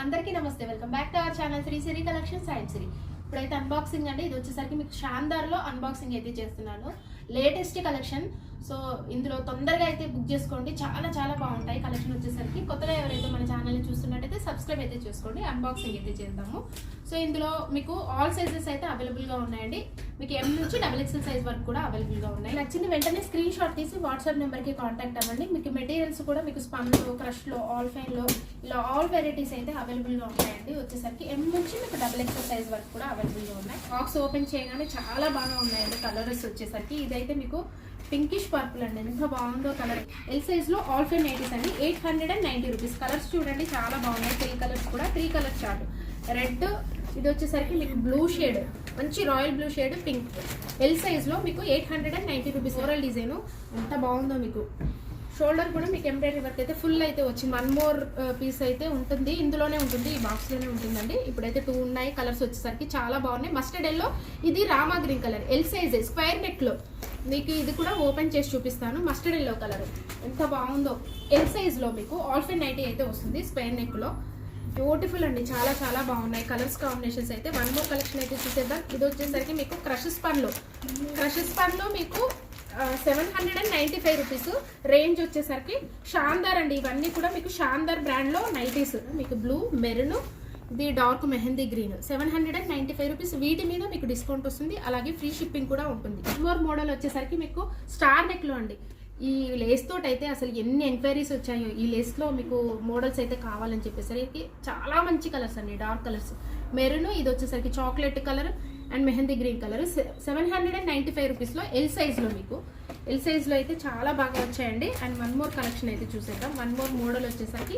అందరికీ నమస్తే. Welcome back to our channel Sri Siri Collections and Siri. ఇప్పుడైతే అన్బాక్సింగ్ అండి. ఇది వచ్చేసరికి మీకు షాందార్లో అన్బాక్సింగ్ అయితే చేస్తున్నాను. Latest collection. సో ఇందులో తొందరగా అయితే బుక్ చేసుకోండి. చాలా చాలా బాగుంటాయి కలెక్షన్ వచ్చేసరికి. కొత్తగా ఎవరైతే మన ఛానల్ని చూస్తున్నట్టయితే సబ్స్క్రైబ్ అయితే చేసుకోండి. అన్బాక్సింగ్ అయితే చేద్దాము. సో ఇందులో మీకు ఆల్ సైజెస్ అయితే అవైలబుల్గా ఉన్నాయండి. మీకు ఎం నుంచి XXL సైజ్ వరకు కూడా అవైలబుల్గా ఉన్నాయి. నచ్చింది వెంటనే స్క్రీన్ షాట్ తీసి వాట్సాప్ నెంబర్కి కాంటాక్ట్ అవ్వండి. మీకు మెటీరియల్స్ కూడా మీకు స్పన్లో, క్రష్లో, ఆల్ ఫైన్లో ఇలా ఆల్ వెరైటీస్ అయితే అవైలబుల్గా ఉన్నాయండి. వచ్చేసరికి ఎం నుంచి మీకు XXL సైజ్ వరకు కూడా అవైలబుల్గా ఉన్నాయి. బాక్స్ ఓపెన్ చేయగానే చాలా బాగా ఉన్నాయండి కలర్స్ వచ్చేసరికి. ఇదైతే మీకు పింకిష్ పర్పుల్ అండి. ఎంత బాగుందో కలర్. ఎల్ సైజ్ లో ఆల్ ఫైన్ నైటీస్ అండి. 890 రూపీస్. కలర్స్ చూడండి చాలా బాగున్నాయి. 3 కలర్స్ కూడా 3 కలర్స్ చార్ట్. రెడ్, ఇది వచ్చేసరికి మీకు బ్లూ షేడ్, మంచి royal blue shade, pink. L size లో మీకు 890 రూపీస్. ఓవరాల్ డిజైన్ ఎంత బాగుందో. మీకు షోల్డర్ కూడా మీకు ఎంబ్రాయిడరీ వర్క్ అయితే ఫుల్ అయితే వచ్చింది. 1 మోర్ పీస్ అయితే ఉంటుంది. ఇందులోనే ఉంటుంది, ఈ బాక్స్ లోనే ఉంటుందండి. ఇప్పుడైతే 2 ఉన్నాయి. కలర్స్ వచ్చేసరికి చాలా బాగున్నాయి. మస్టర్డ్ ఎల్లో, ఇది Rama green colour. L size square neck లో మీకు ఇది కూడా ఓపెన్ చేసి చూపిస్తాను. మస్టర్డ్ ఎల్లో కలర్ ఎంత బాగుందో. ఎల్ సైజ్ లో మీకు ఆల్ ఫైన్ నైటీ అయితే వస్తుంది స్క్వేర్ నెక్ లో. బ్యూటిఫుల్ అండి. చాలా చాలా బాగున్నాయి కలర్స్ కాంబినేషన్స్ అయితే. 1 మోర్ కలెక్షన్ అయితే చూసేద్దాం. ఇది వచ్చేసరికి మీకు క్రషెస్ పన్ లో మీకు 795 రూపీస్. రేంజ్ వచ్చేసరికి షాందార్ అండి. ఇవన్నీ కూడా మీకు షాందార్ బ్రాండ్ లో నైటీస్. మీకు బ్లూ, మెరూన్, ఇది డార్క్ మెహందీ గ్రీన్. 795 రూపీస్. వీటి మీద మీకు డిస్కౌంట్ వస్తుంది. అలాగే ఫ్రీ షిప్పింగ్ కూడా ఉంటుంది. మోర్ మోడల్ వచ్చేసరికి మీకు స్టార్ నెక్ లో అండి. ఈ లేస్ తోటి అయితే అసలు ఎన్ని ఎంక్వైరీస్ వచ్చాయో. ఈ లేస్ లో మీకు మోడల్స్ అయితే కావాలని చెప్పేసరికి చాలా మంచి కలర్స్ అండి. డార్క్ కలర్స్, మెరూన్, ఇది వచ్చేసరికి chocolate colour and mehndi green colour. 795 rupees లో ఎల్ సైజ్ లో మీకు. ఎల్ సైజ్ లో అయితే చాలా బాగా వచ్చాయండి. అండ్ 1 మోర్ కలెక్షన్ అయితే చూసేద్దాం. 1 మోర్ మోడల్ వచ్చేసరికి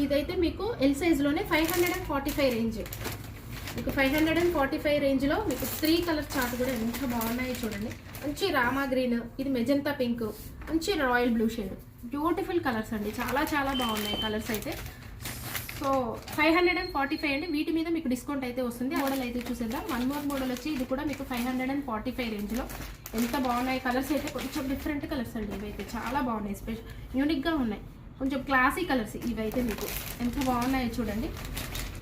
ఇదైతే మీకు ఎల్ సైజ్ లోనే 545 రేంజ్. మీకు 545 రేంజ్ లో మీకు 3 కలర్ చార్ట్ కూడా ఎంత బాగున్నాయి చూడండి. మంచి రామా గ్రీన్, ఇది మెజంతా పింక్, మంచి royal blue shade. Beautiful colours అండి. చాలా చాలా బాగున్నాయి కలర్స్ అయితే. సో 545 అండి. వీటి మీద మీకు డిస్కౌంట్ అయితే వస్తుంది. మోడల్ అయితే చూసేద్దాం. 1 మోర్ మోడల్ వచ్చి ఇది కూడా మీకు 545 రేంజ్ లో. ఎంత బాగున్నాయి కలర్స్ అయితే. కొంచెం డిఫరెంట్ కలర్స్ అండి ఇవైతే. చాలా బాగున్నాయి. స్పెషల్ యూనిక్ గా ఉన్నాయి. కొంచెం క్లాసీ కలర్స్ ఇవైతే మీకు ఎంత బాగున్నాయో చూడండి.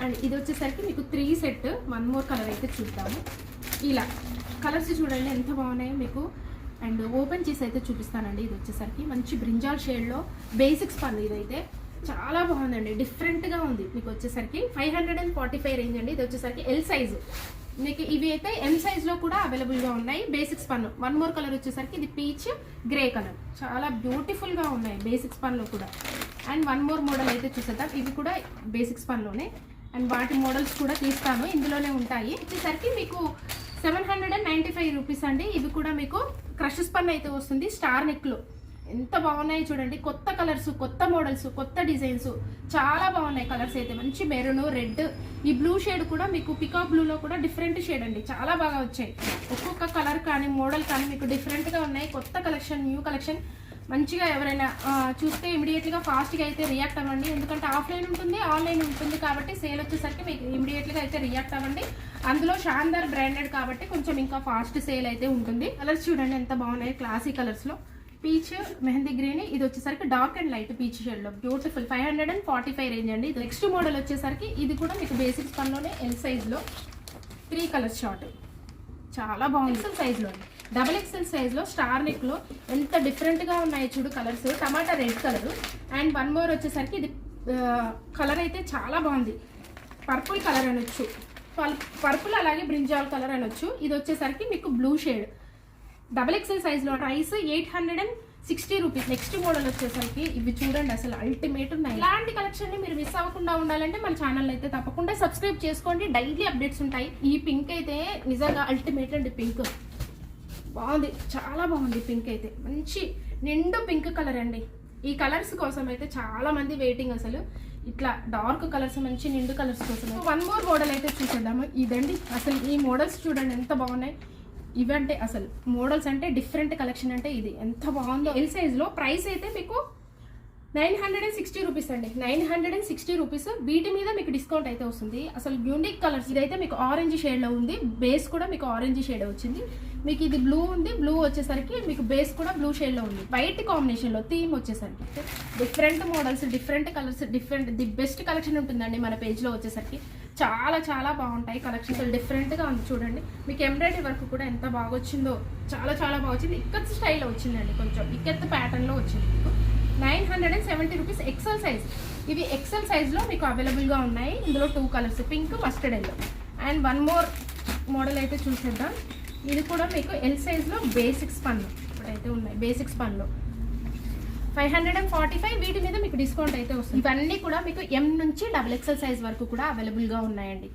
అండ్ ఇది వచ్చేసరికి మీకు 3 సెట్. 1 మోర్ కలర్ అయితే చూద్దాము. ఇలా కలర్స్ చూడండి ఎంత బాగున్నాయో మీకు. అండ్ ఓపెన్ చేసి అయితే చూపిస్తానండి. ఇది వచ్చేసరికి మంచి బ్రింజాల్ షేడ్లో బేసిక్స్ పన్ను. ఇదైతే చాలా బాగుందండి. డిఫరెంట్గా ఉంది. మీకు వచ్చేసరికి 545 రేంజ్ అండి. ఇది వచ్చేసరికి ఎల్ సైజు. మీకు ఇవి అయితే ఎం సైజ్లో కూడా అవైలబుల్గా ఉన్నాయి. బేసిక్స్ పన్ను. 1 మోర్ కలర్ వచ్చేసరికి ఇది పీచ్ గ్రే కలర్. చాలా బ్యూటిఫుల్గా ఉన్నాయి బేసిక్స్ పన్నులో కూడా. అండ్ 1 మోర్ మోడల్ అయితే చూసేద్దాం. ఇవి కూడా బేసిక్స్ పన్నులోనే. అండ్ వాటి మోడల్స్ కూడా తీస్తాను, ఇందులోనే ఉంటాయి. వచ్చేసరికి మీకు 795 రూపీస్ అండి. ఇవి కూడా మీకు క్రషెస్ పన్ను అయితే వస్తుంది స్టార్ నెక్లో. ఎంత బాగున్నాయి చూడండి. కొత్త కలర్స్, కొత్త మోడల్స్, కొత్త డిజైన్స్. చాలా బాగున్నాయి కలర్స్ అయితే. మంచి మెరూన్, రెడ్, ఈ బ్లూ షేడ్ కూడా మీకు పికాక్ బ్లూలో కూడా డిఫరెంట్ షేడ్ అండి. చాలా బాగా వచ్చాయి. ఒక్కొక్క కలర్ కానీ మోడల్ కానీ మీకు డిఫరెంట్గా ఉన్నాయి. కొత్త కలెక్షన్, న్యూ కలెక్షన్. మంచిగా ఎవరైనా చూస్తే ఇమీడియట్గా ఫాస్ట్గా అయితే రియాక్ట్ అవ్వండి. ఎందుకంటే ఆఫ్లైన్ ఉంటుంది, ఆన్లైన్ ఉంటుంది కాబట్టి సేల్ వచ్చేసరికి మీకు ఇమీడియట్గా అయితే రియాక్ట్ అవ్వండి. అందులో షాందార్ బ్రాండెడ్ కాబట్టి కొంచెం ఇంకా ఫాస్ట్ సేల్ అయితే ఉంటుంది. కలర్స్ చూడండి ఎంత బాగున్నాయి. క్లాసీ కలర్స్లో పీచ్, మెహందీ గ్రీన్, ఇది వచ్చేసరికి డార్క్ అండ్ లైట్ పీచ్ షేడ్లో. బ్యూటిఫుల్. 545 రేంజ్ అండి. ఇది నెక్స్ట్ మోడల్ వచ్చేసరికి ఇది కూడా మీకు బేసిక్స్ పన్లోనే ఎల్ సైజ్లో 3 కలర్స్ షార్ట్. చాలా బాగుంది. XXL సైజ్లో, XXL సైజ్లో స్టార్ నెక్లో ఎంత డిఫరెంట్గా ఉన్నాయి చూడు colours. Tomato red colour. And 1 more వచ్చేసరికి ఇది కలర్ అయితే చాలా బాగుంది. పర్పుల్ కలర్ అనొచ్చు. పర్పుల్ అలాగే బ్రింజాల్ కలర్ అనొచ్చు. ఇది వచ్చేసరికి మీకు బ్లూ షేడ్. XXL సైజ్లో. Price 860 rupees. నెక్స్ట్ మోడల్ వచ్చేసరికి ఇవి చూడండి అసలు అల్టిమేట్ ఉన్నాయి. ఇలాంటి కలెక్షన్ ని మీరు మిస్ అవ్వకుండా ఉండాలంటే మన ఛానల్ అయితే తప్పకుండా సబ్స్క్రైబ్ చేసుకోండి. డైలీ అప్డేట్స్ ఉంటాయి. ఈ పింక్ అయితే నిజంగా అల్టిమేట్ అండి. పింక్ బాగుంది, చాలా బాగుంది. పింక్ అయితే మంచి నిండు పింక్ కలర్ అండి. ఈ కలర్స్ కోసం అయితే చాలా మంది వెయిటింగ్. అసలు ఇట్లా డార్క్ కలర్స్, మంచి నిండు కలర్స్ కోసం 1 మోర్ మోడల్ అయితే చూసేద్దాము. ఇదండి అసలు ఈ మోడల్స్ చూడండి ఎంత బాగున్నాయి. ఇవంటే అసలు మోడల్స్ అంటే డిఫరెంట్ కలెక్షన్ అంటే ఇది ఎంత బాగుందో. ఎల్ సైజ్లో. ప్రైస్ అయితే మీకు 960 రూపీస్ అండి, 960 రూపీస్. వీటి మీద మీకు డిస్కౌంట్ అయితే వస్తుంది. అసలు యూనిక్ కలర్స్. ఇదైతే మీకు ఆరెంజ్ షేడ్లో ఉంది, బేస్ కూడా మీకు ఆరెంజ్ షేడ్ వచ్చింది. మీకు ఇది బ్లూ ఉంది, బ్లూ వచ్చేసరికి మీకు బేస్ కూడా బ్లూ షేడ్లో ఉంది. వైట్ కాంబినేషన్లో థీమ్ వచ్చేసరికి different models, different colours, the best collection ఉంటుందండి మన పేజ్లో వచ్చేసరికి. చాలా చాలా బాగుంటాయి కలెక్షన్స్, డిఫరెంట్గా ఉంది చూడండి. మీకు ఎంబ్రాయిడరీ వర్క్ కూడా ఎంత బాగా వచ్చిందో, చాలా చాలా బాగా వచ్చింది. ఇక్కత్ స్టైల్లో వచ్చిందండి, కొంచెం ఇక్కత్ ప్యాటర్న్లో వచ్చింది. 970 రూపీస్ ఎక్సెల్ సైజ్. ఇవి ఎక్సెల్ సైజ్లో మీకు అవైలబుల్గా ఉన్నాయి. ఇందులో 2 colours, pink, mustard yellow. And one more model అయితే చూసేద్దాం. ఇది కూడా మీకు ఎల్ సైజ్లో బేసిక్ స్పన్లో ఇప్పుడైతే ఉన్నాయి, బేసిక్ స్పన్లో 545. వీటి మీద మీకు డిస్కౌంట్ అయితే వస్తుంది. ఇవన్నీ కూడా మీకు ఎం నుంచి XXL సైజ్ వరకు కూడా అవైలబుల్గా ఉన్నాయండి.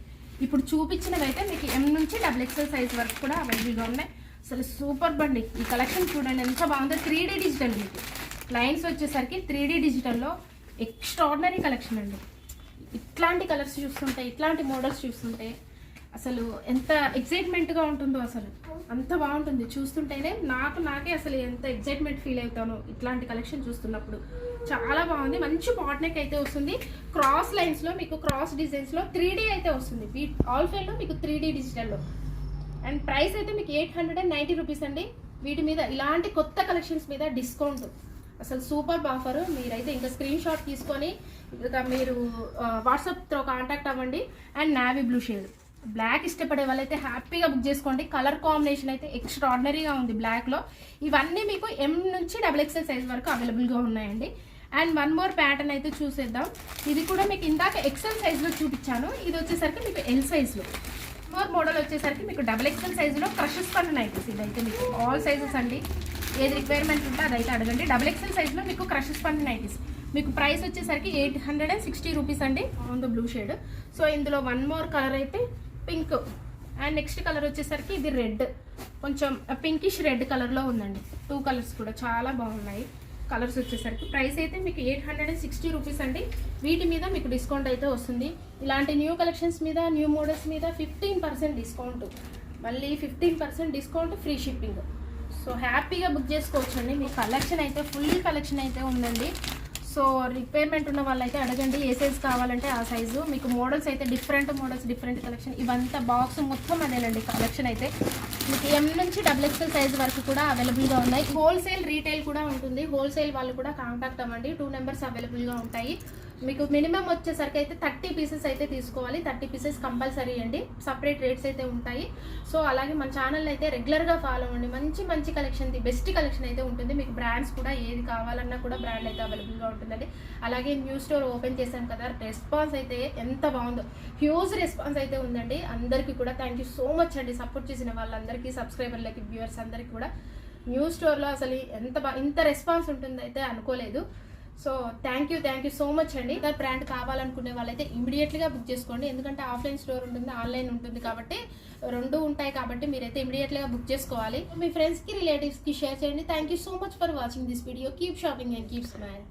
ఇప్పుడు చూపించినవి అయితే మీకు ఎం నుంచి XXL సైజ్ వరకు కూడా అవైలబుల్గా ఉన్నాయి. అసలు సూపర్ బండి. ఈ కలెక్షన్ చూడండి ఎంత బాగుందో. 3D డిజిటల్, మీకు లైన్స్ వచ్చేసరికి 3D డిజిటల్లో ఎక్స్ట్రాడినరీ కలెక్షన్ అండి. ఇట్లాంటి కలర్స్ చూస్తుంటే, ఇట్లాంటి మోడల్స్ చూస్తుంటే అసలు ఎంత ఎక్సైట్మెంట్గా ఉంటుందో, అసలు అంత బాగుంటుంది చూస్తుంటేనే. నాకే అసలు ఎంత ఎక్సైట్మెంట్ ఫీల్ అవుతానో ఇట్లాంటి కలెక్షన్ చూస్తున్నప్పుడు. చాలా బాగుంది. మంచి బాట్ నెక్ అయితే వస్తుంది. క్రాస్ లైన్స్లో మీకు క్రాస్ డిజైన్స్లో 3D అయితే వస్తుంది. ఆల్ ఫైల్లో మీకు 3D డిజిటల్లో. అండ్ ప్రైస్ అయితే మీకు 890 రూపీస్ అండి. వీటి మీద ఇలాంటి కొత్త కలెక్షన్స్ మీద డిస్కౌంట్ అసలు సూపర్ ఆఫర్. మీరైతే ఇంకా స్క్రీన్ షాట్ తీసుకొని ఇక మీరు వాట్సాప్తో కాంటాక్ట్ అవ్వండి. And navy blue shade, black ఇష్టపడే వాళ్ళైతే హ్యాపీగా బుక్ చేసుకోండి. కలర్ కాంబినేషన్ అయితే ఎక్స్ట్రాడినరీగా ఉంది బ్లాక్లో. ఇవన్నీ మీకు ఎం నుంచి XXL సైజ్ వరకు అవైలబుల్గా ఉన్నాయండి. అండ్ వన్ మోర్ ప్యాటర్న్ అయితే చూసేద్దాం. ఇది కూడా మీకు ఇందాక ఎక్సెల్ సైజ్లో చూపించాను, ఇది వచ్చేసరికి మీకు ఎల్ సైజ్లో. మోర్ మోడల్ వచ్చేసరికి మీకు XXL సైజులో క్రషెస్ పన్ను నైటీస్. ఇదైతే మీకు ఆల్ సైజెస్ అండి, ఏది రిక్వైర్మెంట్ ఉంటే అదైతే అడగండి. XXL సైజులో మీకు క్రషెస్ పన్ను నైటీస్. మీకు ప్రైస్ వచ్చేసరికి 860 రూపీస్ అండి on the blue shade. So ఇందులో వన్ మోర్ కలర్ అయితే పింక్. అండ్ నెక్స్ట్ కలర్ వచ్చేసరికి ఇది రెడ్, కొంచెం పింకిష్ రెడ్ కలర్లో ఉందండి. 2 కలర్స్ కూడా చాలా బాగున్నాయి కలర్స్ వచ్చేసరికి. ప్రైస్ అయితే మీకు 860 రూపీస్ అండి. వీటి మీద మీకు డిస్కౌంట్ అయితే వస్తుంది. ఇలాంటి న్యూ కలెక్షన్స్ మీద, న్యూ మోడల్స్ మీద 15% డిస్కౌంట్, మళ్ళీ 15% డిస్కౌంట్, ఫ్రీ షిప్పింగ్. సో హ్యాపీగా బుక్ చేసుకోవచ్చు అండి. మీ కలెక్షన్ అయితే ఫుల్ కలెక్షన్ అయితే ఉందండి. సో రిక్వైర్మెంట్ ఉన్న వాళ్ళైతే అడగండి, ఏ సైజ్ కావాలంటే ఆ సైజు. మీకు మోడల్స్ అయితే డిఫరెంట్ మోడల్స్, డిఫరెంట్ కలెక్షన్. ఇవంతా బాక్స్ మొత్తం అదేనండి కలెక్షన్ అయితే. మీకు ఎం నుంచి XXL సైజ్ వరకు కూడా అవైలబుల్గా ఉన్నాయి. హోల్సేల్, రీటైల్ కూడా ఉంటుంది. హోల్సేల్ వాళ్ళు కూడా కాంటాక్ట్ అవ్వండి. 2 నెంబర్స్ అవైలబుల్గా ఉంటాయి. మీకు మినిమం వచ్చేసరికి అయితే 30 పీసెస్ అయితే తీసుకోవాలి. 30 పీసెస్ కంపల్సరీ అండి. సపరేట్ రేట్స్ అయితే ఉంటాయి. సో అలాగే మన ఛానల్ అయితే రెగ్యులర్గా ఫాలో అవ్వండి. మంచి కలెక్షన్, బెస్ట్ కలెక్షన్ అయితే ఉంటుంది. మీకు బ్రాండ్స్ కూడా ఏది కావాలన్నా కూడా బ్రాండ్ అయితే అవైలబుల్గా ఉంటుందండి. అలాగే న్యూ స్టోర్ ఓపెన్ చేశాం కదా, రెస్పాన్స్ అయితే ఎంత బాగుందో, హ్యూజ్ రెస్పాన్స్ అయితే ఉందండి. అందరికీ కూడా థ్యాంక్ యూ సో మచ్ అండి. సపోర్ట్ చేసిన వాళ్ళందరికీ, సబ్స్క్రైబర్లకి, వ్యూవర్స్ అందరికీ కూడా. న్యూ స్టోర్లో అసలు ఇంత రెస్పాన్స్ ఉంటుంది అయితే అనుకోలేదు. So thank you so much అండి. ఇంకా బ్రాండ్ కావాలనుకునే వాళ్ళైతే ఇమీడియట్గా బుక్ చేసుకోండి. ఎందుకంటే ఆఫ్లైన్ స్టోర్ ఉంటుంది, ఆన్లైన్ ఉంటుంది కాబట్టి 2 ఉంటాయి. కాబట్టి మీరైతే ఇమీడియట్గా బుక్ చేసుకోవాలి. మీ ఫ్రెండ్స్కి, రిలేటివ్స్కి షేర్ చేయండి. Thank you so much for watching this video. Keep shopping and keep smile.